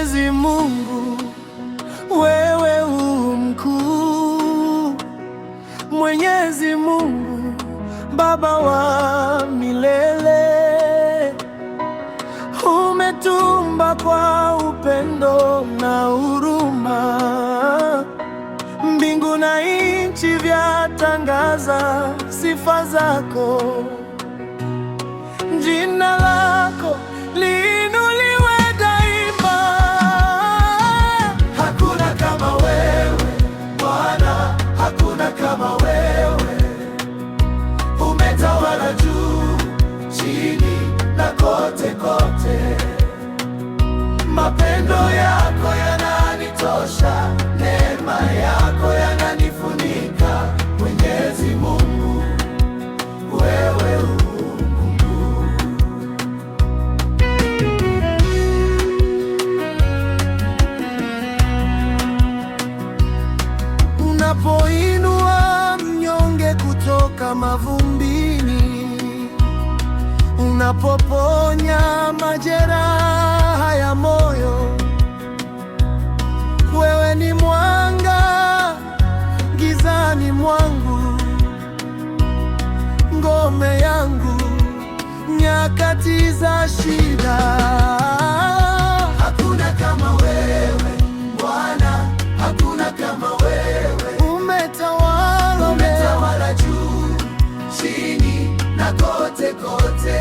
Mwenyezi Mungu, wewe u mkuu. Mwenyezi Mungu, Baba wa milele, umetuumba kwa upendo na huruma. Mbingu na nchi vyatangaza sifa zako. Jina lako liinuliwe daima. Hakuna kama wewe Bwana, hakuna kama wewe. Umetawala juu, chini na kote kote. Mapendo yako yananitosha, neema yako yananifunika. Mwenyezi Mungu, wewe u Mungu. Unapoinua mnyonge kutoka mavumbini, unapoponya majeraha ya moyo, wewe ni mwanga gizani mwangu, ngome yangu nyakati za shida. Hakuna kama wewe Bwana, hakuna kama wewe. Umetawala juu, chini na kote kote.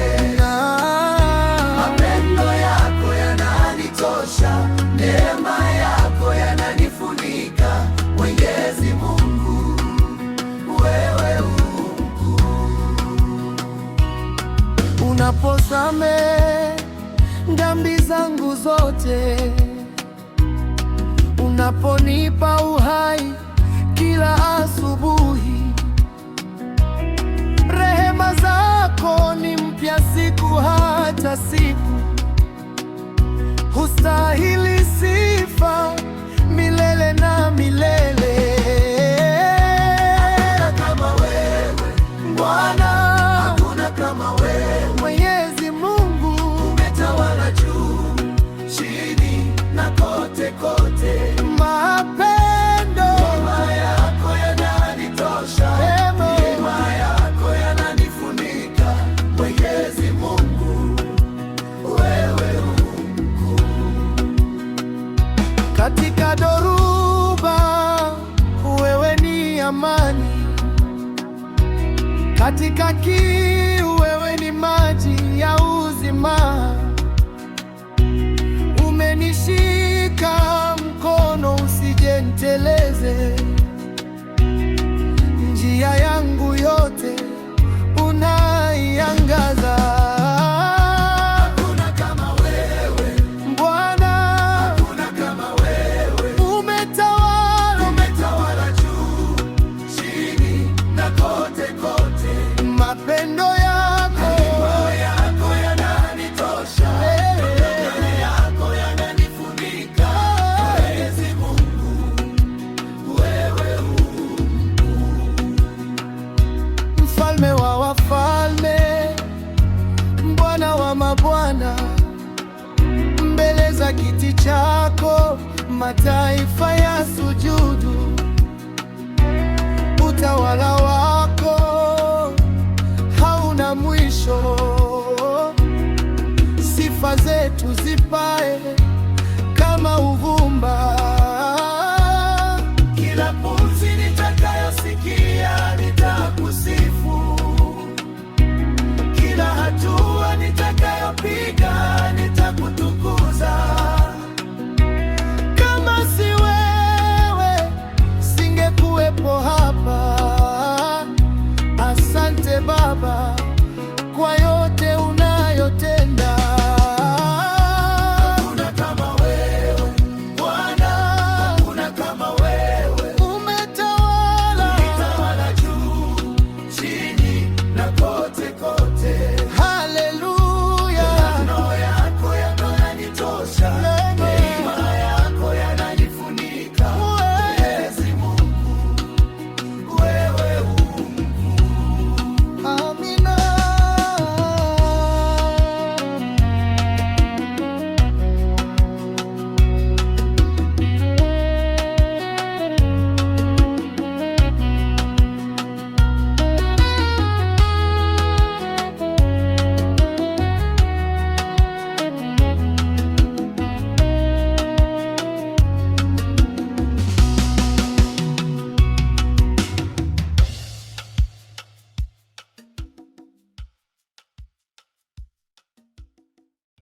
Mapendo yako yananitosha, neema yako yananifunika. Mwenyezi Mungu, wewe u mkuu. Unaposamehe dhambi zangu zote, unaponipa uhai kila asubuhi, rehema zako ni mpya siku hata siku. Hustahili sifa milele na milele. Hakuna kama wewe Bwana, hakuna kama wewe. Mwenyezi Mungu, umetawala juu, chini na kote kote. Mapendo yako yananitosha, neema yako yananifunika. Mwenyezi Mungu, wewe u mkuu. Katika dhoruba wewe ni amani, katika kiu wewe ni maji ya uzima. Umenishika mkono usije niteleze, njia yangu yote unaiangaza. Hakuna kama wewe Bwana, hakuna kama wewe. Umetawala juu, chini na kote kote. Mapendo yako yananitosha, neema yako yananifunika. Mwenyezi Mungu, wewe u Mfalme wa wafalme, Bwana wa mabwana, mbele za kiti chako mataifa ya sujudu. Utawala